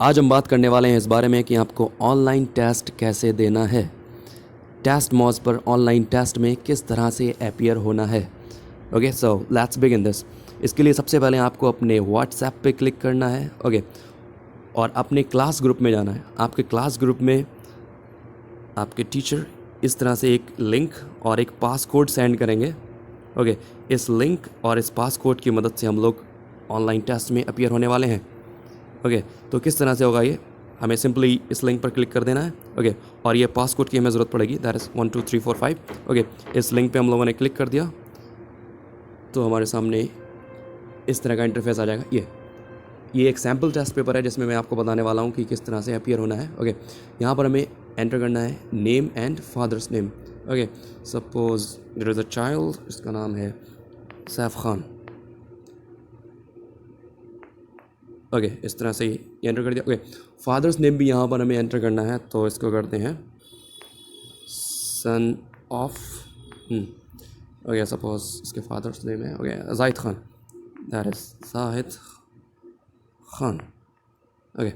आज हम बात करने वाले हैं इस बारे में कि आपको ऑनलाइन टेस्ट कैसे देना है। टेस्ट मॉज पर ऑनलाइन टेस्ट में किस तरह से अपीयर होना है। Okay, so let's begin this. इसके लिए सबसे पहले आपको अपने व्हाट्सएप पे क्लिक करना है। ओके, और अपने क्लास ग्रुप में जाना है। आपके क्लास ग्रुप में आपके टीचर इस तरह से एक लिंक और एक पासकोड सेंड करेंगे। ओके, इस लिंक और इस पासकोड की मदद से हम लोग ऑनलाइन टेस्ट में अपीयर होने वाले हैं। ओके, तो किस तरह से होगा ये, हमें सिंपली इस लिंक पर क्लिक कर देना है। ओके, और ये पासकोड की हमें ज़रूरत पड़ेगी, दैट इज़ 1 2 3 4 5। ओके, इस लिंक पे हम लोगों ने क्लिक कर दिया तो हमारे सामने इस तरह का इंटरफेस आ जाएगा। ये एक सैम्पल टेस्ट पेपर है जिसमें मैं आपको बताने वाला हूँ कि किस तरह से अपीयर होना है। ओके, यहाँ पर हमें एंटर करना है name and father's name. Okay, suppose there is a child, इसका नाम है सैफ खान। ओके, इस तरह से ये एंटर कर दिया। ओके, फादर्स नेम भी यहाँ पर हमें एंटर करना है, तो इसको करते हैं सन ऑफ। ओके, सपोज इसके फादर्स नेम है okay Zahid Khan, that is Zahid Khan. Okay,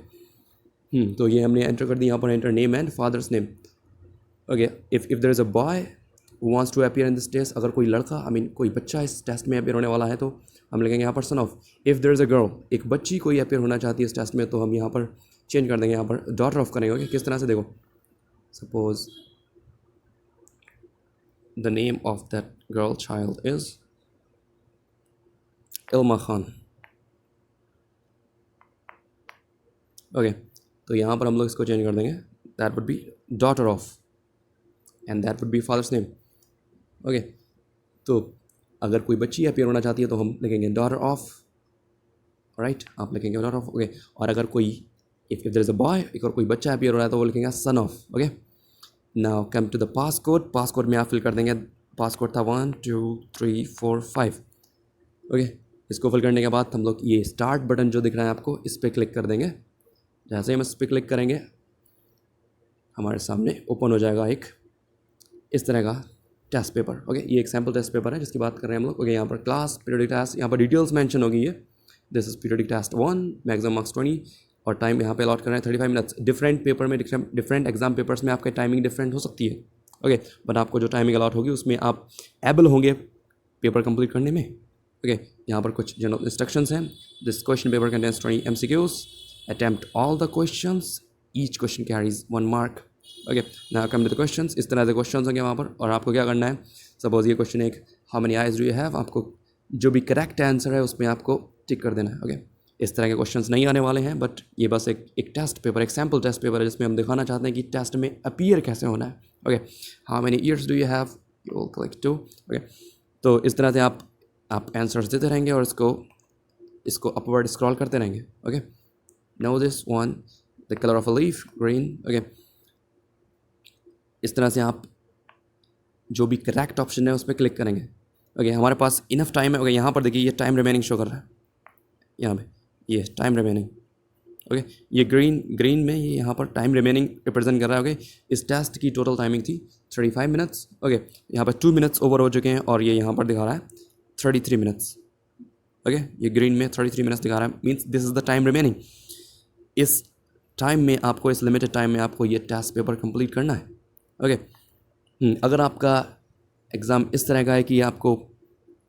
तो ये हमने एंटर कर दी यहाँ पर, enter name and father's name. Okay, if there is a boy who wants to appear in this test, अगर कोई लड़का कोई बच्चा इस टेस्ट में अपीयर होने वाला है तो हम लिखेंगे यहाँ पर son of. If there is a girl, एक बच्ची कोई अपीयर होना चाहती है इस टेस्ट में, तो हम यहाँ पर चेंज कर देंगे, यहाँ पर डॉटर ऑफ करेंगे। ओके, किस तरह से देखो, suppose the name of that girl child is Ilma Khan. Okay, तो यहाँ पर हम लोग इसको चेंज कर देंगे, that would be daughter of and that would be father's name. Okay, तो अगर कोई बच्ची अपीयर होना चाहती है तो हम लिखेंगे डॉटर ऑफ, राइट, आप लिखेंगे डॉटर ऑफ। ओके, और अगर कोई if there is a boy, एक और कोई बच्चा अपीयर हो रहा है तो वो लिखेंगे son of. Okay, now come to the passcode. Passcode में आप फिल कर देंगे, पासकोड था 1 2 3 4 5। ओके, इसको फिल करने के बाद हम लोग ये स्टार्ट बटन जो दिख रहा है आपको, इस पर क्लिक कर देंगे। जैसे ही हम इस पर क्लिक करेंगे हमारे सामने ओपन हो जाएगा एक इस तरह का टेस्ट पेपर। ओके, ये एक सैम्पल टेस्ट पेपर है जिसकी बात कर रहे हैं हम लोग। ओके, यहाँ पर क्लास पीरियडिक टेस्ट, यहाँ पर डिटेल्स मेंशन होगी ये, this is periodic test 1, maximum marks 20, और टाइम यहाँ पे अलॉट कर रहे हैं 35 मिनट्स। डिफरेंट पेपर में डिफरेंट एग्जाम पेपर्स में आपका टाइमिंग डिफरेंट हो सकती है। ओके, बट आपको जो टाइमिंग अलॉट होगी उसमें आप एबल होंगे पेपर कंप्लीट करने में। ओके, यहाँ पर कुछ जनरल इंस्ट्रक्शंस हैं। This question paper contains 20 MCQs, attempt all the questions, each question carries 1 mark. Okay, now come to the questions. इस तरह से क्वेश्चंस होंगे वहाँ पर, और आपको क्या करना है, सपोज ये क्वेश्चन एक how many eyes do you have, आपको जो भी करेक्ट आंसर है उसमें आपको टिक कर देना है। ओके, इस तरह के क्वेश्चंस नहीं आने वाले हैं, बट ये बस एक टेस्ट पेपर, एक सैम्पल टेस्ट पेपर है जिसमें हम दिखाना चाहते हैं कि टेस्ट में अपीयर कैसे होना है। Okay, how many years do you have, you will click 2। Okay, तो इस तरह से आप आंसर्स देते रहेंगे और इसको अपवर्ड स्क्रॉल करते रहेंगे। Okay, now this one, the colour of a leaf green. Okay, इस तरह से आप जो भी करेक्ट ऑप्शन है उस पर क्लिक करेंगे। ओके, हमारे पास इनफ टाइम है। ओके, यहाँ पर देखिए ये टाइम रिमेनिंग शो कर रहा है, यहाँ पे ये टाइम रिमेनिंग। ओके, ये ग्रीन में ये यहाँ पर टाइम रिमेनिंग रिप्रेजेंट कर रहा है। ओके, इस टेस्ट की टोटल टाइमिंग थी 35 मिनट्स। ओके, यहाँ पर 2 मिनट्स ओवर हो चुके हैं और ये यहाँ पर दिखा रहा है 33 मिनट्स। ओके, ये ग्रीन में 33 मिनट्स दिखा रहा है, means this is the time remaining. इस टाइम में आपको, इस लिमिटेड टाइम में आपको ये टेस्ट पेपर कंप्लीट करना है। ओके, अगर आपका एग्ज़ाम इस तरह का है कि आपको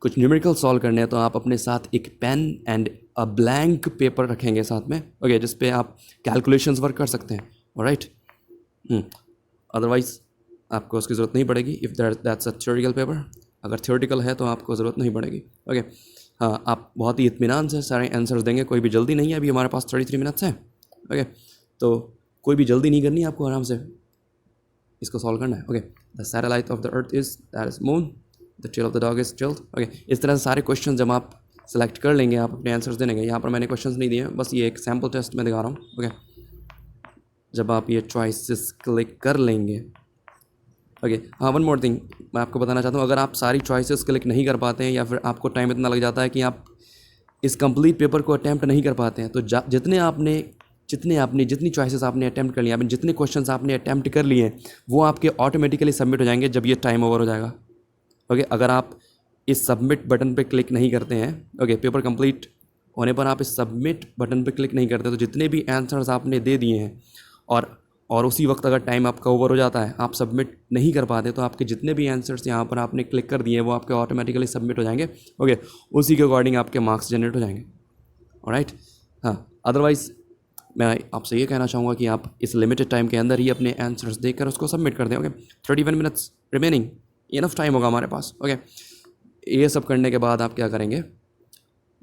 कुछ न्यूमेरिकल सॉल्व करने हैं तो आप अपने साथ एक pen and a blank paper रखेंगे साथ में। ओके, जिस पे आप कैलकुलेशंस वर्क कर सकते हैं। ऑलराइट, अदरवाइज आपको उसकी ज़रूरत नहीं पड़ेगी। If that's a theoretical paper, अगर थ्योरेटिकल है तो आपको ज़रूरत नहीं पड़ेगी। ओके, हाँ, आप बहुत ही इत्मीनान से सारे आंसर्स देंगे, कोई भी जल्दी नहीं है। अभी हमारे पास 33 मिनट्स हैं। ओके, तो कोई भी जल्दी नहीं करनी है, आपको आराम से इसको सॉल्व करना है। Okay, the satellite of the earth is, that is moon, the tail of the dog is chilled. Okay, इस तरह से सारे क्वेश्चन जब आप सेलेक्ट कर लेंगे, आप अपने आंसर्स देंगे। यहाँ पर मैंने क्वेश्चंस नहीं दिए, बस ये एक सैम्पल टेस्ट में दिखा रहा हूँ। ओके, जब आप ये चॉइसेस क्लिक कर लेंगे। ओके, हाँ, वन मोर थिंग मैं आपको बताना चाहता हूँ, अगर आप सारी चॉइसेस क्लिक नहीं कर पाते हैं या फिर आपको टाइम इतना लग जाता है कि आप इस कंप्लीट पेपर को अटैम्प्ट नहीं कर पाते हैं, तो जितनी चॉइसेस आपने अटैम्प्ट कर लिया, जितने क्वेश्चंस आपने अटैम्प्ट कर लिए हैं, वो आपके ऑटोमेटिकली सबमिट हो जाएंगे जब ये टाइम ओवर हो जाएगा। ओके, अगर आप इस सबमिट बटन पे क्लिक नहीं करते हैं, ओके, पेपर कंप्लीट होने पर आप इस सबमिट बटन पर क्लिक नहीं करते तो जितने भी आंसर्स आपने दे दिए हैं और उसी वक्त अगर टाइम आपका ओवर हो जाता है, आप सबमिट नहीं कर पाते, तो आपके जितने भी आंसर्स यहाँ पर आपने क्लिक कर दिए हैं वो आपके ऑटोमेटिकली सबमिट हो जाएंगे। ओके, उसी के अकॉर्डिंग आपके मार्क्स जनरेट हो जाएंगे। ऑलराइट, हाँ, अदरवाइज़ मैं आपसे ये कहना चाहूँगा कि आप इस लिमिटेड टाइम के अंदर ही अपने आंसर्स देकर उसको सबमिट कर दें। Okay, 31 minutes remaining, enough time होगा हमारे पास। ओके, ये सब करने के बाद आप क्या करेंगे,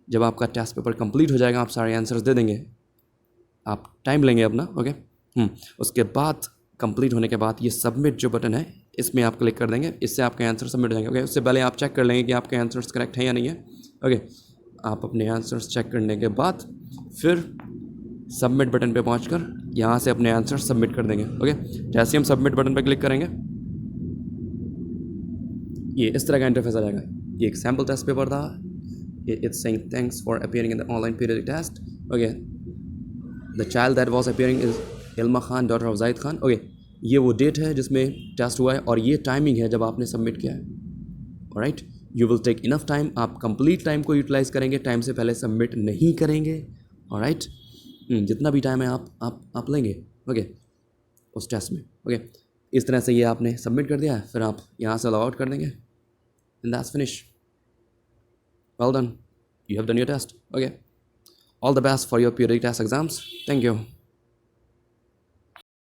जब आपका टेस्ट पेपर कंप्लीट हो जाएगा, आप सारे आंसर्स दे देंगे, आप टाइम लेंगे अपना। ओके, उसके बाद कंप्लीट होने के बाद ये सबमिट जो बटन है इसमें आप क्लिक कर देंगे, इससे आपके आंसर सबमिट हो जाएंगे। ओके, उससे पहले आप चेक कर लेंगे कि आपके आंसर्स करेक्ट हैं या नहीं है। ओके, आप अपने आंसर्स चेक करने के बाद फिर सबमिट बटन पे पहुंचकर यहाँ से अपने आंसर सबमिट कर देंगे। ओके, जैसे हम सबमिट बटन पे क्लिक करेंगे ये इस तरह का इंटरफेस आ जाएगा। ये एक सैम्पल टेस्ट पेपर था। It's saying thanks for appearing in the online periodic test. Okay, the child that was appearing is Ilma Khan, daughter of Zahid Khan. Okay, ये वो डेट है जिसमें टेस्ट हुआ है और ये टाइमिंग है जब आपने सबमिट किया है। Alright, you will take enough time, आप कंप्लीट टाइम को यूटिलाइज करेंगे, टाइम से पहले सबमिट नहीं करेंगे। ऑलराइट, जितना भी टाइम है आप लेंगे। ओके, उस टेस्ट में। ओके, इस तरह से ये आपने सबमिट कर दिया है, फिर आप यहाँ से लॉग आउट कर देंगे and that's finish. Well done, you have done your test. Okay, all the best for your periodic test exams. Thank you.